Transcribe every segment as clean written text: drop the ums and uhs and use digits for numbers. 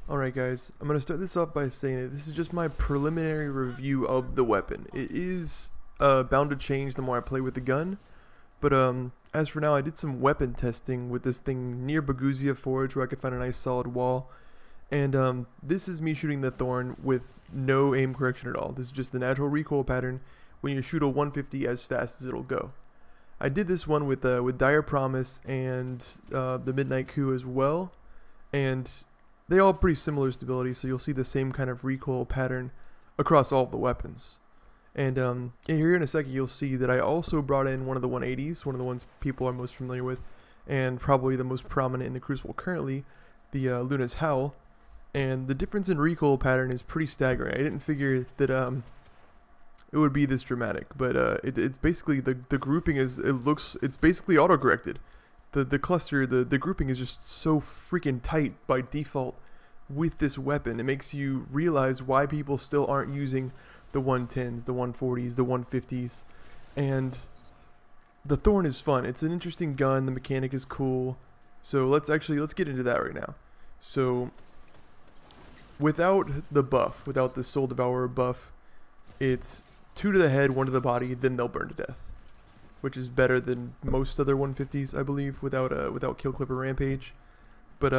Alright guys, I'm going to start this off by saying that this is just my preliminary review of the weapon. It is bound to change the more I play with the gun, but as for now I did some weapon testing with this thing near Baguzia Forge where I could find a nice solid wall, and this is me shooting the Thorn with no aim correction at all. This is just the natural recoil pattern when you shoot a 150 as fast as it'll go. I did this one with Dire Promise and the Midnight Coup as well, and they all have pretty similar stability, so you'll see the same kind of recoil pattern across all of the weapons. And here in a second you'll see that I also brought in one of the 180s, one of the ones people are most familiar with, and probably the most prominent in the Crucible currently, the Luna's Howl. And the difference in recoil pattern is pretty staggering. I didn't figure that it would be this dramatic, but it's basically the grouping it's basically auto-corrected. The cluster, the grouping is just so freaking tight by default with this weapon. It makes you realize why people still aren't using the 110s, the 140s, the 150s. And the Thorn is fun. It's an interesting gun. The mechanic is cool. So let's get into that right now. So without the buff, without the Soul Devourer buff, it's 2 to the head, 1 to the body, then they'll burn to death, which is better than most other 150s, I believe, without Kill Clip or Rampage. But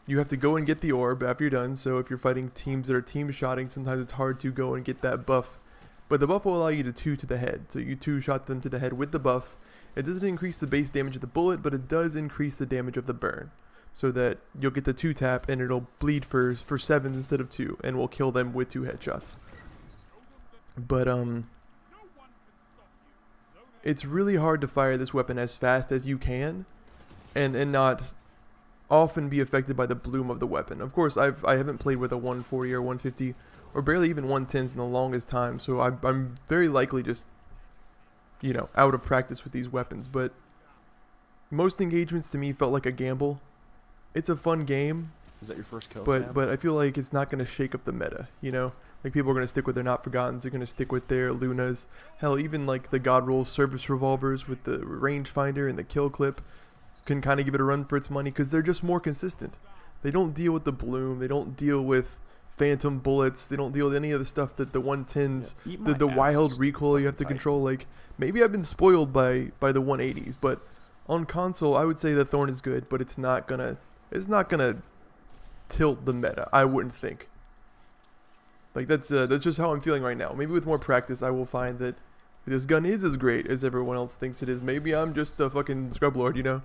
you have to go and get the orb after you're done. So if you're fighting teams that are team-shotting, sometimes it's hard to go and get that buff. But the buff will allow you to 2 to the head. So you 2-shot them to the head with the buff. It doesn't increase the base damage of the bullet, but it does increase the damage of the burn, so that you'll get the 2-tap and it'll bleed for 7s instead of 2, and will kill them with 2 headshots. But it's really hard to fire this weapon as fast as you can and not often be affected by the bloom of the weapon. Of course, I haven't played with a 140 or 150 or barely even 110s in the longest time, so I'm very likely just, you know, out of practice with these weapons. But most engagements to me felt like a gamble. It's a fun game. Is that your first kill, but I feel like it's not going to shake up the meta, you know? Like, people are going to stick with their Not Forgottens, they're going to stick with their Lunas. Hell, even like the God Roll service revolvers with the rangefinder and the kill clip can kind of give it a run for its money because they're just more consistent. They don't deal with the bloom, they don't deal with phantom bullets, they don't deal with any of the stuff that the 110s, the wild recoil you have to control. Like, maybe I've been spoiled by the 180s, but on console I would say the Thorn is good, but it's not gonna tilt the meta, I wouldn't think. Like, that's just how I'm feeling right now. Maybe with more practice I will find that this gun is as great as everyone else thinks it is. Maybe I'm just a fucking Scrublord, you know?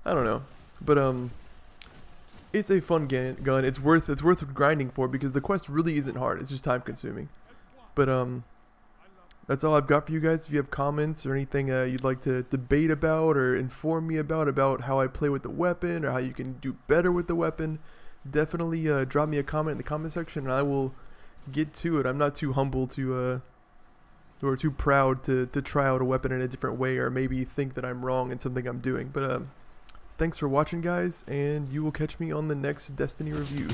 I don't know. But it's a fun gun. It's worth grinding for because the quest really isn't hard. It's just time consuming. But that's all I've got for you guys. If you have comments or anything you'd like to debate about or inform me about how I play with the weapon or how you can do better with the weapon, definitely drop me a comment in the comment section and I will get to it. I'm not too humble to or too proud to try out a weapon in a different way or maybe think that I'm wrong in something I'm doing. But thanks for watching, guys, and you will catch me on the next Destiny review.